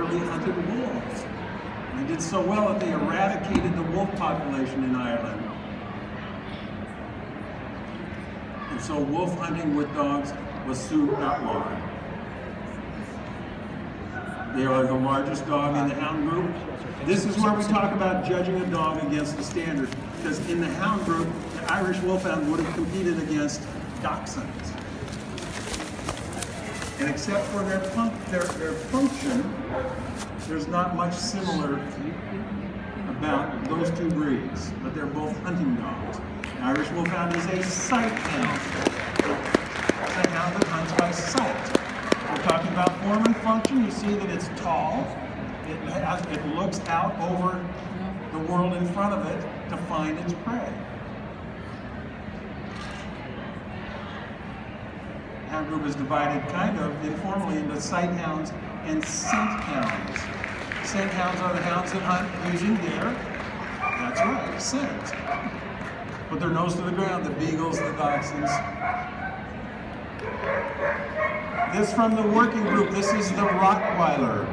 regularly hunted wolves. They did so well that they eradicated the wolf population in Ireland. And so wolf hunting with dogs was soon outlawed. They are the largest dog in the hound group. This is where we talk about judging a dog against the standard, because in the hound group, the Irish Wolfhound would have competed against dachshunds. And except for their function, there's not much similar about those two breeds, but they're both hunting dogs. The Irish Wolfhound is a sight hound. It's a hound that hunts by sight. We're talking about form and function. You see that it's tall. It looks out over the world in front of it to find its prey. The hound group is divided kind of informally into sight hounds and scent hounds. Scent hounds are the hounds that hunt using their, that's right, scent. Put their nose to the ground, the beagles, the dachshunds. This from the working group, this is the Rottweiler.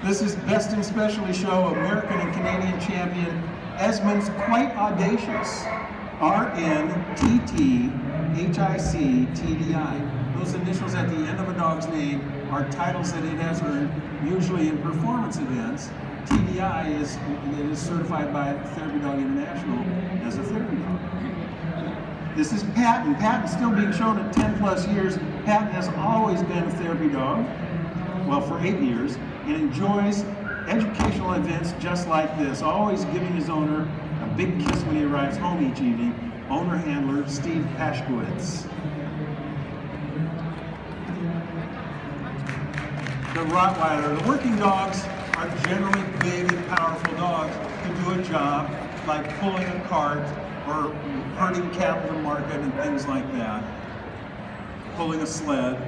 This is Best in Specialty Show American and Canadian champion Esmond's Quite Audacious. RNTTHIC-TDI. Those initials at the end of a dog's name are titles that it has earned, usually in performance events. TDI is certified by Therapy Dog International as a therapy dog. This is Patton. Patton's still being shown at 10 plus years. Patton has always been a therapy dog, well, for 8 years, and enjoys educational events just like this, always giving his owner a big kiss when he arrives home each evening. Owner handler Steve Pashkowitz. The Rottweiler. The working dogs are generally big and powerful dogs who do a job like pulling a cart or herding cattle to market and things like that, pulling a sled.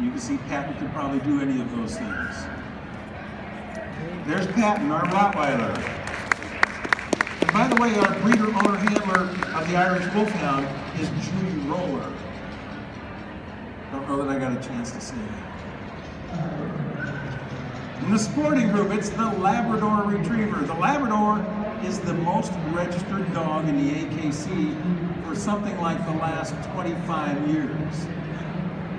You can see Patton could probably do any of those things. There's Patton, our Rottweiler. And by the way, our breeder, owner, handler of the Irish Wolfhound is Judy Roller. Don't know that I got a chance to say that. In the sporting group, it's the Labrador Retriever. The Labrador is the most registered dog in the AKC for something like the last 25 years.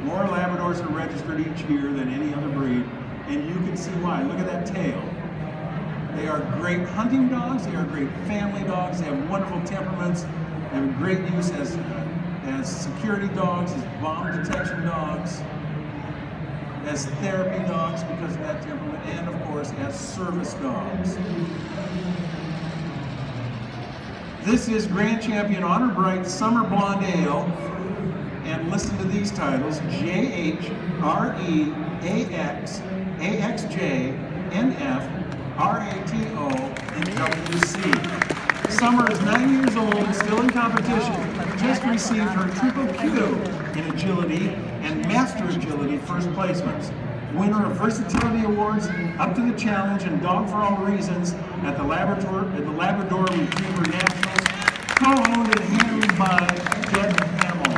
More Labradors are registered each year than any other breed, and you can see why. Look at that tail. They are great hunting dogs, they are great family dogs, they have wonderful temperaments, they have great use as security dogs, as bomb detection dogs, as therapy dogs because of that temperament, and of course as service dogs. This is Grand Champion Honor Bright Summer Blonde Ale, and listen to these titles: JHREAX, AXJ, NF, RATO, and WC. Summer is 9 years old and still in competition. Just received her triple Q in agility and master agility first placements. Winner of Versatility Awards, Up to the Challenge, and Dog for All Reasons at the Labrador Retriever Nationals, co-owned and handled by Deb Hamill.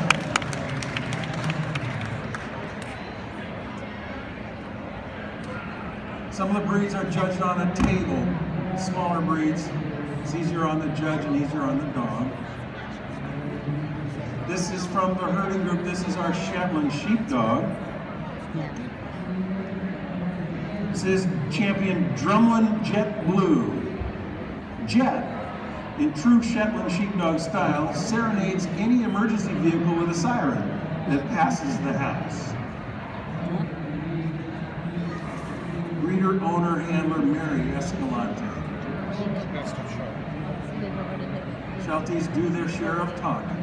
Some of the breeds are judged on a table. Smaller breeds, it's easier on the judge and easier on the dog. This is from the herding group. This is our Shetland Sheepdog. This is Champion Drumlin Jet Blue. Jet, in true Shetland Sheepdog style, serenades any emergency vehicle with a siren that passes the house. Breeder, owner, handler, Mary Escalante. Shelties do their share of talking.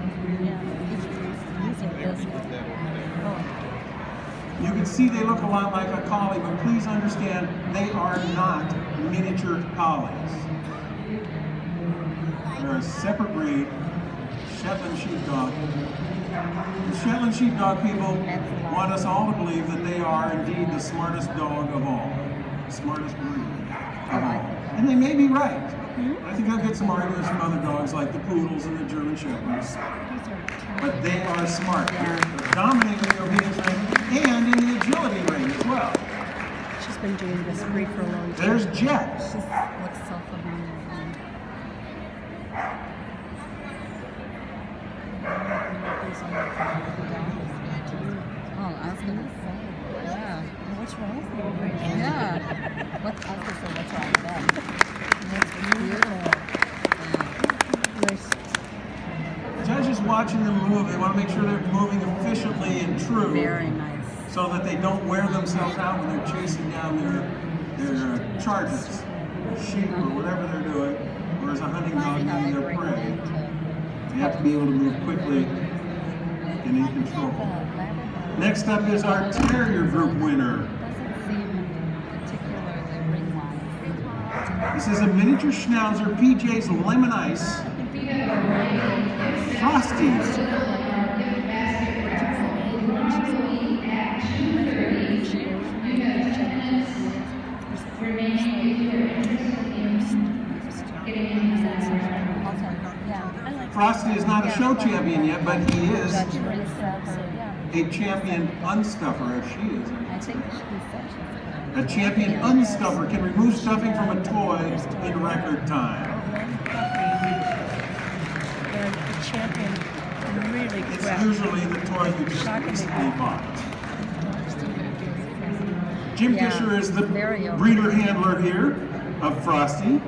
You can see they look a lot like a collie, but please understand they are not miniature collies. They're a separate breed, Shetland Sheepdog. The Shetland Sheepdog people want us all to believe that they are indeed the smartest dog of all. The smartest breed of all. And they may be right. I think I'll get some arguments from other dogs like the Poodles and the German Shepherds. but they are smart. They're dominating the obedience ring and in the agility ring as well. She's been doing this breed for a long time. There's Jet. She looks so familiar. Oh, I was gonna say, yeah. What's wrong with me? Yeah. What's wrong with that? That's beautiful. Nice. Judges watching them move, they want to make sure they're moving efficiently and true. Very nice. So that they don't wear themselves out when they're chasing down their charges, sheep or whatever they're doing, or as a hunting dog getting their prey. You have to be able to move quickly and in control. Next up is our Terrier Group winner. This is a miniature Schnauzer PJ's Lemon Ice Frosty. Frosty is not a show champion yet, but he is a champion unstuffer, as she is. A champion unstuffer can remove stuffing from a toy in record time. The champion really It's usually the toy you just recently bought. Jim Fisher is the breeder handler here of Frosty.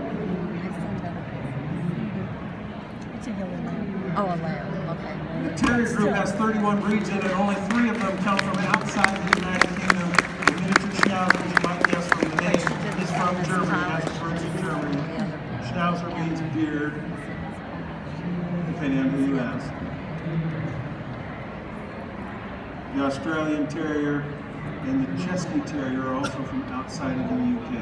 Oh, a lamb, okay. The Terrier Group has 31 breeds in it. Only 3 of them come from outside the United Kingdom. The miniature Schnauzer, you might guess from the name, is from Germany. That's referred to Germany. Schnauzer means beard, depending on who you ask. The Australian Terrier and the Chesky Terrier are also from outside of the UK.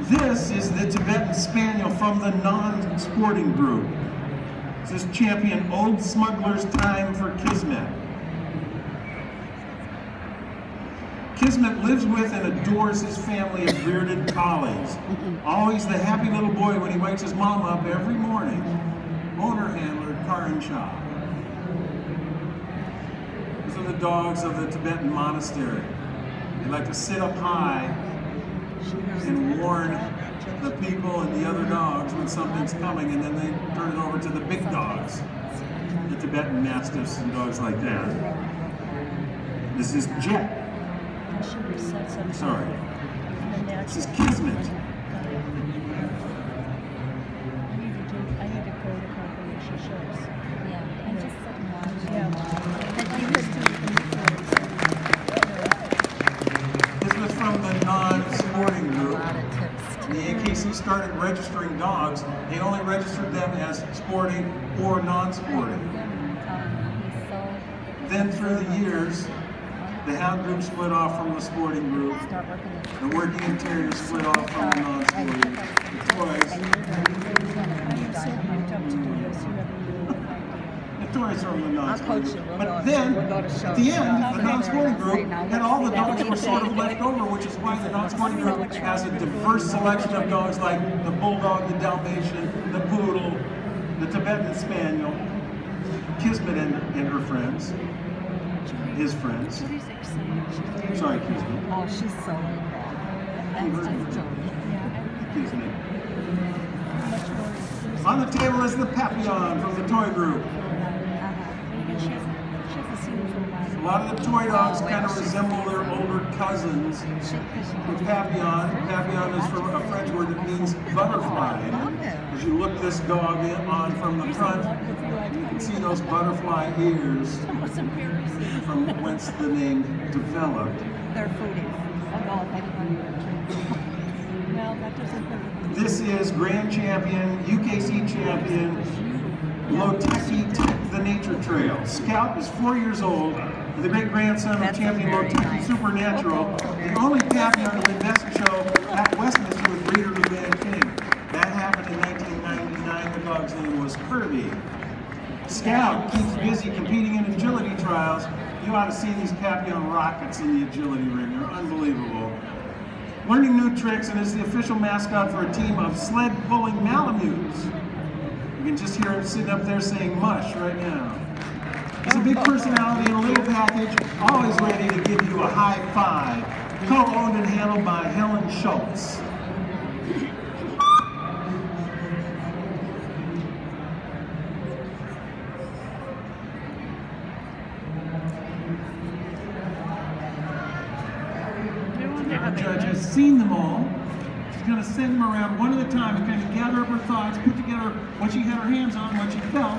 This is the Tibetan Spaniel from the non-sporting group. This is champion Old Smuggler's Time for Kismet. Kismet lives with and adores his family of bearded collies. Always the happy little boy when he wakes his mom up every morning. Owner handler Karin Shah. These are the dogs of the Tibetan monastery. They like to sit up high and warn the people and the other dogs when something's coming, and then they turn it over to the big dogs, the Tibetan Mastiffs and dogs like that. This is Jet. Sorry. This is Kismet. I need to go to confirmation shows. Yeah, I just sit and watch. Yeah. And you just This was from the non-sporting group. a lot of tips. The AKC started registering dogs. They only registered them as sporting or non-sporting. Then through the years, the hound group split off from the sporting group. The working and terrier split off from the non-sporting. The toys. The toys from the non-sporting group. But then, at the end, the non-sporting group had all the dogs that were sort of left over, which is why the non-sporting group has a diverse selection of dogs like the Bulldog, the Dalmatian, the Poodle, the Tibetan Spaniel, Kismet and her friends, his friends. Sorry, Kismet. Oh, she's so good. That's just Jody. Kismet. On the table is the Papillon from the toy group. A lot of the toy dogs kind of resemble their older cousins. The Papillon. Papillon is from a French word that means butterfly. As you look this dog on from the front, you can see those butterfly ears from whence the name developed. They're foodies. This is Grand Champion, UKC Champion, Loteki Tech the Nature Trail. Scout is 4 years old, the great-grandson of champion Loteki Supernatural, the only Papillon to win Best in Show at Westminster with breeder Luann King. That happened in 1999. The dog's name was Kirby. Scout keeps busy competing in agility trials. You ought to see these Papillon rockets in the agility ring. They're unbelievable. Learning new tricks, and is the official mascot for a team of sled-pulling Malamutes. You can just hear him sitting up there saying mush right now. He's a big personality in a little package, always ready to give you a high five. Co-owned and handled by Helen Schultz. Our judge has seen them all. She's going to send them around one at a time and kind of gather up her thoughts, put together what she had her hands on, what she felt,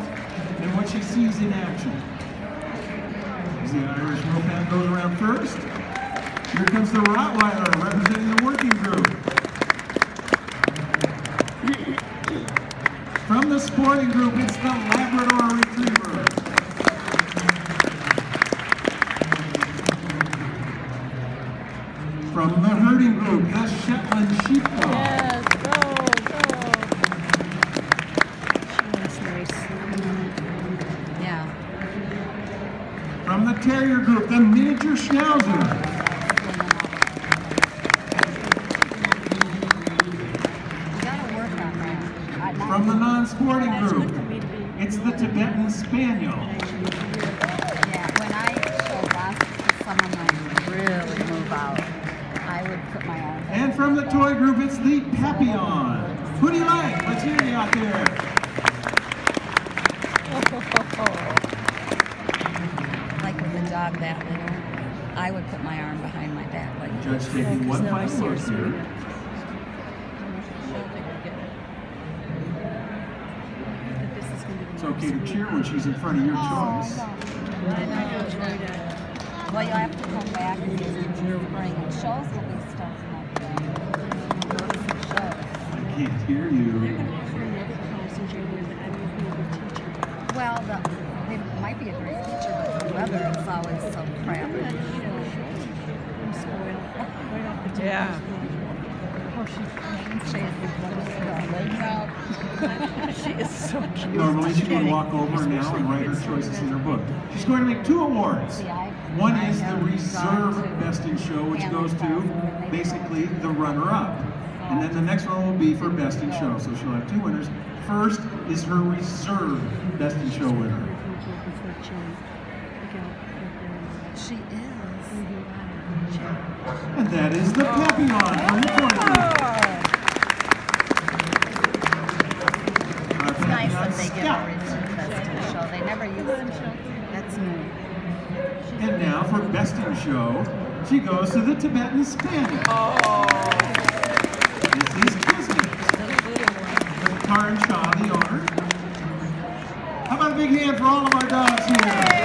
and what she sees in action. As the Irish Wolfhound goes around first, here comes the Rottweiler representing the working group. From the sporting group, it's the Labrador Retriever. From the herding group, the Shetland Sheepdog. Yes, go. She looks nice. Yeah. From the terrier group, the miniature Schnauzer. From the non-sporting group, it's the Tibetan Spaniel. Yeah, when I show someone like really move out, I would put my arm. And from the toy group, it's the Papillon. Who do you like? Let's hear you out there. Like with a dog that little, I would put my arm behind my back like Judge taking one final look here. It's okay to cheer when she's in front of your choice. Well, you have to come back and bring shows will be stuff like that. I can't hear you. Well, they might be a great teacher, but the weather is always so crappy. I'm spoiled. Right off the top. Yeah. She is so cute. Normally she would walk over now and write her choices in her book. She's going to make 2 awards. One is the Reserve Best in Show, which goes to basically the runner-up. And then the next one will be for Best in Show. So she'll have 2 winners. First is her Reserve Best in Show winner. She is. And that is the Papillon from the toy group. It's nice that they give a Reserve Best in Show. They never use it. That's new. And now for Best in Show, she goes to the Tibetan Spaniel. This is Kismet. With Karen Shaw, the owner. How about a big hand for all of our dogs here?